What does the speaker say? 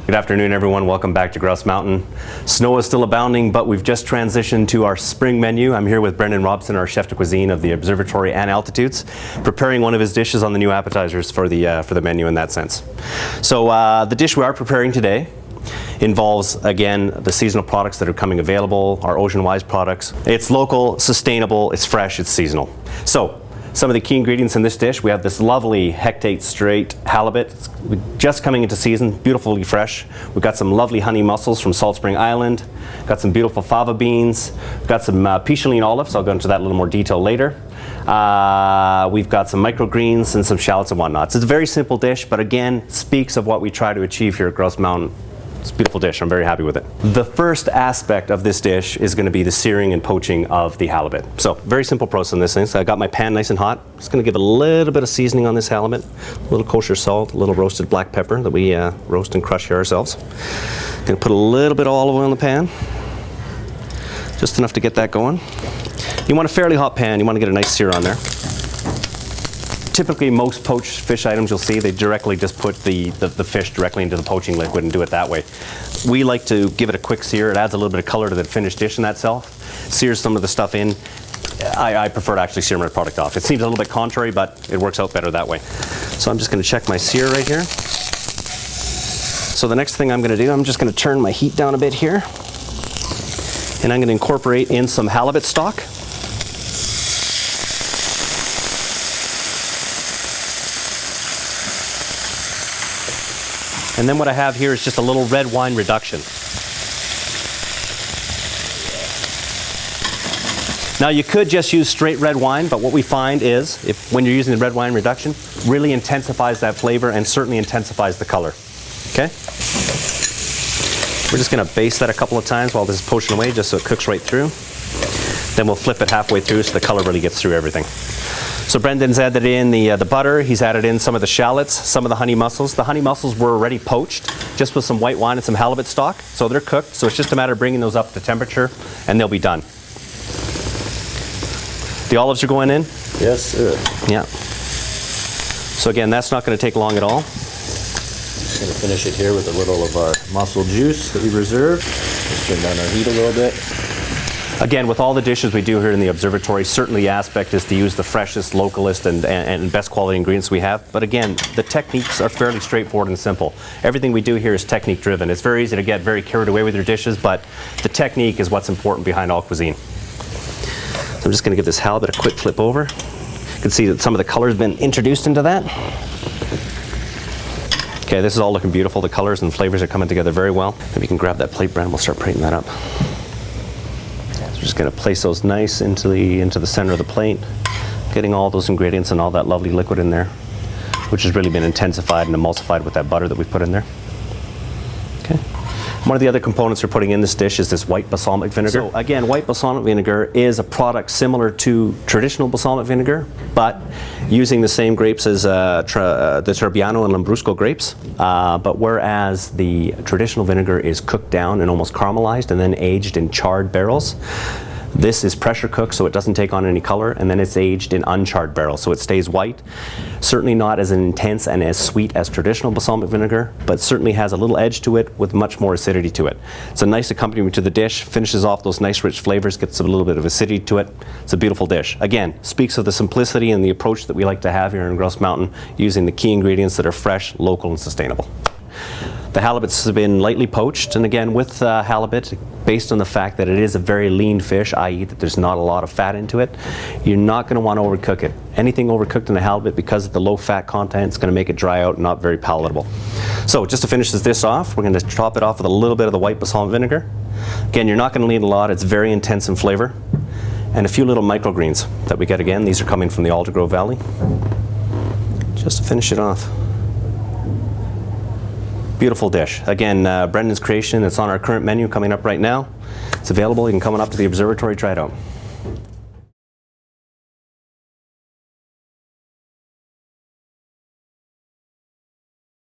Good afternoon, everyone. Welcome back to Grouse Mountain. Snow is still abounding, but we've just transitioned to our spring menu. I'm here with Brendan Robson, our chef de cuisine of the Observatory and Altitudes, preparing one of his dishes on the new appetizers for the menu in that sense. So the dish we are preparing today involves, again, the seasonal products that are coming available, our ocean-wise products. It's local, sustainable, it's fresh, it's seasonal. So some of the key ingredients in this dish, we have this lovely Hectate Strait Halibut. It's just coming into season, beautifully fresh. We've got some lovely honey mussels from Salt Spring Island. Got some beautiful Fava beans. We've got some Picholine olives. I'll go into that in a little more detail later. We've got some microgreens and some shallots and whatnot. So it's a very simple dish, but again, speaks of what we try to achieve here at Grouse Mountain. It's a beautiful dish. I'm very happy with it. The first aspect of this dish is going to be the searing and poaching of the halibut. So very simple process in this thing. So I got my pan nice and hot. Just going to give a little bit of seasoning on this halibut. A little kosher salt, a little roasted black pepper that we roast and crush here ourselves. Going to put a little bit of olive oil in the pan. Just enough to get that going. You want a fairly hot pan. You want to get a nice sear on there. Typically, most poached fish items you'll see, they directly just put the fish directly into the poaching liquid and do it that way. We like to give it a quick sear. It adds a little bit of color to the finished dish in that itself. Sears some of the stuff in. I prefer to actually sear my product off. It seems a little bit contrary, but it works out better that way. So I'm just going to check my sear right here. So the next thing I'm going to do, I'm just going to turn my heat down a bit here. And I'm going to incorporate in some halibut stock. And then what I have here is just a little red wine reduction. Now you could just use straight red wine, but what we find is, when you're using the red wine reduction, really intensifies that flavor and certainly intensifies the color. Okay? We're just going to baste that a couple of times while this is poaching away, just so it cooks right through. Then we'll flip it halfway through so the color really gets through everything. So Brendan's added in the butter, he's added in some of the shallots, some of the honey mussels. The honey mussels were already poached, just with some white wine and some halibut stock. So they're cooked, so it's just a matter of bringing those up to temperature and they'll be done. The olives are going in? Yes, sir. Yeah. So again, that's not going to take long at all. Just going to finish it here with a little of our mussel juice that we reserved. Just turn down our heat a little bit. Again, with all the dishes we do here in the Observatory, certainly the aspect is to use the freshest, localist, and best quality ingredients we have. But again, the techniques are fairly straightforward and simple. Everything we do here is technique driven. It's very easy to get very carried away with your dishes, but the technique is what's important behind all cuisine. So I'm just going to give this halibut a quick flip over. You can see that some of the color has been introduced into that. Okay, this is all looking beautiful. The colors and flavors are coming together very well. Maybe you can grab that plate, Brent, and we'll start plating that up. We're just going to place those nice into the center of the plate, getting all those ingredients and all that lovely liquid in there, which has really been intensified and emulsified with that butter that we put in there. Okay. One of the other components we're putting in this dish is this white balsamic vinegar. So again, white balsamic vinegar is a product similar to traditional balsamic vinegar, but using the same grapes as the Trebbiano and Lambrusco grapes. But whereas the traditional vinegar is cooked down and almost caramelized and then aged in charred barrels, this is pressure cooked so it doesn't take on any color, and then it's aged in uncharred barrels so it stays white. Certainly not as intense and as sweet as traditional balsamic vinegar, but certainly has a little edge to it with much more acidity to it. It's a nice accompaniment to the dish, finishes off those nice rich flavors, gets a little bit of acidity to it. It's a beautiful dish. Again, speaks of the simplicity and the approach that we like to have here in Grouse Mountain, using the key ingredients that are fresh, local, and sustainable. The halibuts have been lightly poached, and again with halibut, based on the fact that it is a very lean fish, i.e. that there's not a lot of fat into it, you're not going to want to overcook it. Anything overcooked in the halibut, because of the low fat content, it's going to make it dry out and not very palatable. So just to finish this off, we're going to top it off with a little bit of the white balsamic vinegar. Again, you're not going to need a lot, it's very intense in flavor. And a few little microgreens that we get again. These are coming from the Aldergrove Valley. Just to finish it off. Beautiful dish. Again, Brendan's creation. It's on our current menu coming up right now. It's available. You can come on up to the Observatory, try it out.